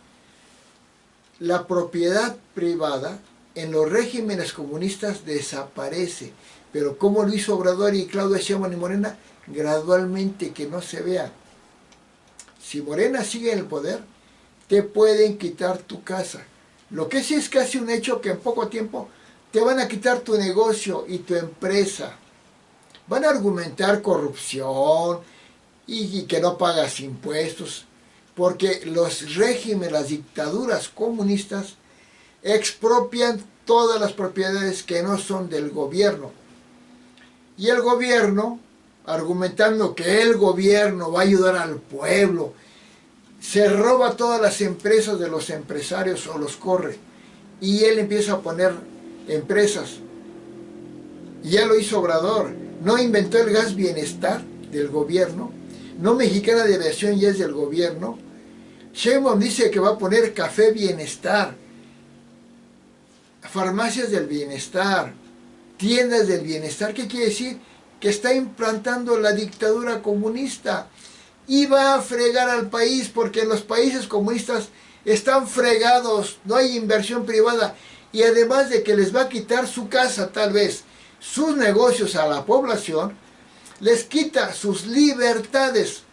[SPEAKER 1] La propiedad privada en los regímenes comunistas desaparece. Pero ¿cómo lo hizo Obrador y Claudia Sheinbaum y Morena? Gradualmente, que no se vea. Si Morena sigue en el poder, te pueden quitar tu casa. Lo que sí es casi un hecho que en poco tiempo te van a quitar tu negocio y tu empresa. Van a argumentar corrupción y que no pagas impuestos, porque los regímenes, las dictaduras comunistas expropian todas las propiedades que no son del gobierno. Y el gobierno, argumentando que el gobierno va a ayudar al pueblo, se roba todas las empresas de los empresarios o los corre. Y él empieza a poner empresas. Y ya lo hizo Obrador. No inventó el gas bienestar del gobierno. No Mexicana de Aviación ya es del gobierno. Sheinbaum dice que va a poner café bienestar, farmacias del bienestar, tiendas del bienestar. ¿Qué quiere decir? Que está implantando la dictadura comunista y va a fregar al país, porque en los países comunistas están fregados, no hay inversión privada, y además de que les va a quitar su casa, tal vez sus negocios a la población, les quita sus libertades,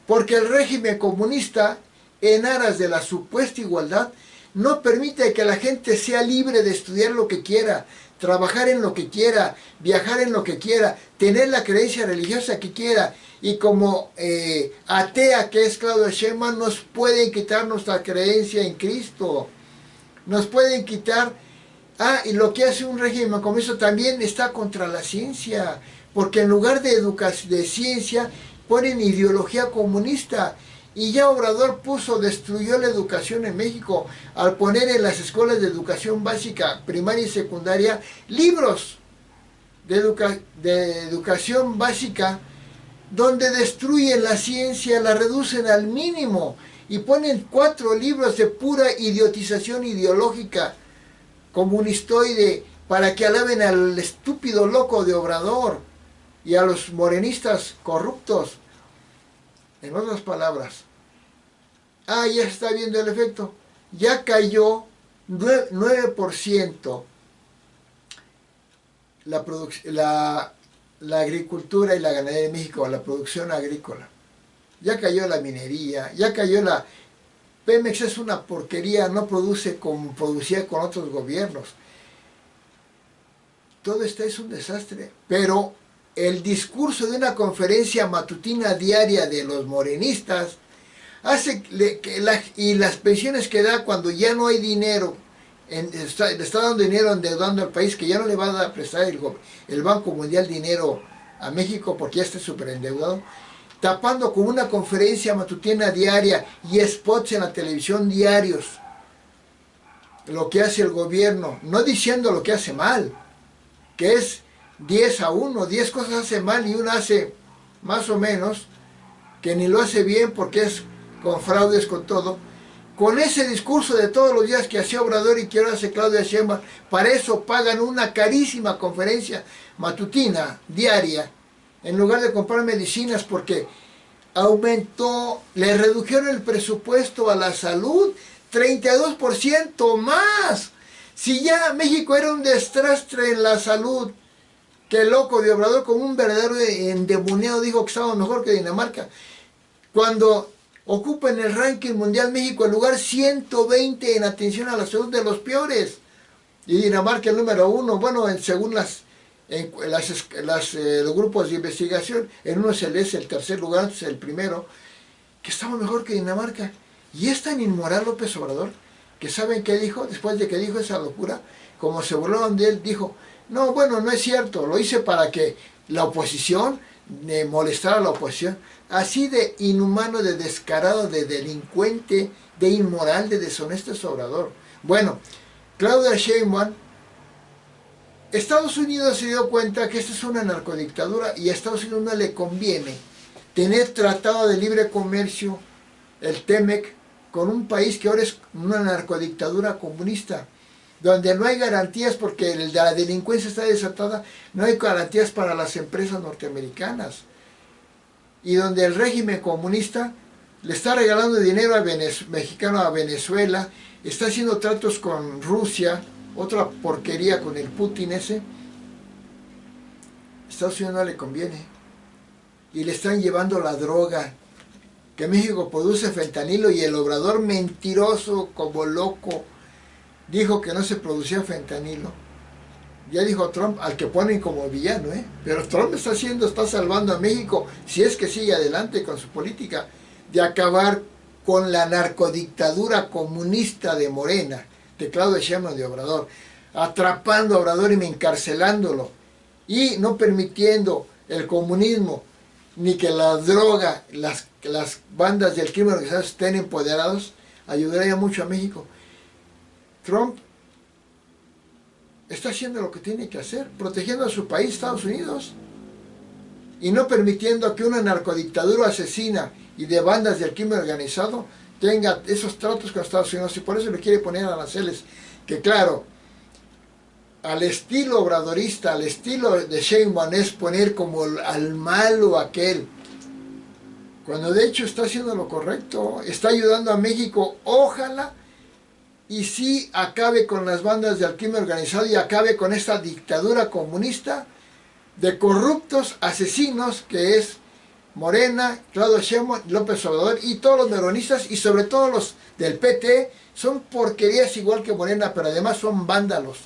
[SPEAKER 1] porque el régimen comunista, en aras de la supuesta igualdad, no permite que la gente sea libre de estudiar lo que quiera, trabajar en lo que quiera, viajar en lo que quiera, tener la creencia religiosa que quiera. Y como atea que es Claudia Sheinbaum, nos pueden quitar nuestra creencia en Cristo. Nos pueden quitar. Y lo que hace un régimen como eso también está contra la ciencia, porque en lugar de ciencia ponen ideología comunista. Y ya Obrador destruyó la educación en México al poner en las escuelas de educación básica, primaria y secundaria, libros de educación básica donde destruyen la ciencia, la reducen al mínimo y ponen 4 libros de pura idiotización ideológica comunistoide para que alaben al estúpido loco de Obrador y a los morenistas corruptos. En otras palabras, ya se está viendo el efecto. Ya cayó 9% la agricultura y la ganadería de México, la producción agrícola. Ya cayó la minería, ya cayó la... Pemex es una porquería, no produce como producía con otros gobiernos. Todo esto es un desastre, pero el discurso de una conferencia matutina diaria de los morenistas hace que las pensiones que da cuando ya no hay dinero, le está dando dinero endeudando al país, que ya no le va a dar a prestar el Banco Mundial dinero a México porque ya está súper endeudado, tapando con una conferencia matutina diaria y spots en la televisión diarios lo que hace el gobierno, no diciendo lo que hace mal, que es 10-1, 10 cosas hace mal y una hace más o menos, que ni lo hace bien porque es con fraudes, con todo. Con ese discurso de todos los días que hacía Obrador y que ahora hace Claudia Sheinbaum, para eso pagan una carísima conferencia matutina, diaria, en lugar de comprar medicinas, porque aumentó, le redujeron el presupuesto a la salud 32% más. Si ya México era un desastre en la salud, que el loco de Obrador, como un verdadero endemoniado, dijo que estaba mejor que Dinamarca, cuando ocupa en el ranking mundial México el lugar 120 en atención a la salud, de los peores, y Dinamarca el número 1, bueno, según los grupos de investigación, en uno se lee el tercer lugar, entonces el primero, que estaba mejor que Dinamarca. Y es tan inmoral López Obrador, que ¿saben qué dijo? Después de que dijo esa locura, como se burlaron de él, dijo, no, bueno, no es cierto, lo hice para que la oposición, molestara a la oposición. Así de inhumano, de descarado, de delincuente, de inmoral, de deshonesto es Obrador. Bueno, Claudia Sheinbaum, Estados Unidos se dio cuenta que esta es una narcodictadura y a Estados Unidos no le conviene tener tratado de libre comercio, el TEMEC, con un país que ahora es una narcodictadura comunista, donde no hay garantías porque la delincuencia está desatada, no hay garantías para las empresas norteamericanas, y donde el régimen comunista le está regalando dinero mexicano a Venezuela, está haciendo tratos con Rusia, otra porquería con el Putin ese. Estados Unidos no le conviene, y le están llevando la droga, que México produce fentanilo, y el Obrador, mentiroso como loco, dijo que no se producía fentanilo. Ya dijo Trump, al que ponen como villano, pero Trump está salvando a México, si es que sigue adelante con su política de acabar con la narcodictadura comunista de Morena, de Claudia Sheinbaum, de Obrador, atrapando a Obrador y encarcelándolo, y no permitiendo el comunismo, ni que la droga, las bandas del crimen organizado estén empoderados, ayudaría mucho a México. Trump está haciendo lo que tiene que hacer, protegiendo a su país, Estados Unidos, y no permitiendo que una narcodictadura asesina y de bandas del crimen organizado tenga esos tratos con Estados Unidos, y por eso le quiere poner aranceles, que claro, al estilo obradorista, al estilo de Sheinbaum, es poner como al malo aquel, cuando de hecho está haciendo lo correcto, está ayudando a México. Ojalá y sí acabe con las bandas del crimen organizado y acabe con esta dictadura comunista de corruptos asesinos que es Morena, Claudia Sheinbaum, López Obrador, y todos los meronistas, y sobre todo los del PT, son porquerías igual que Morena, pero además son vándalos.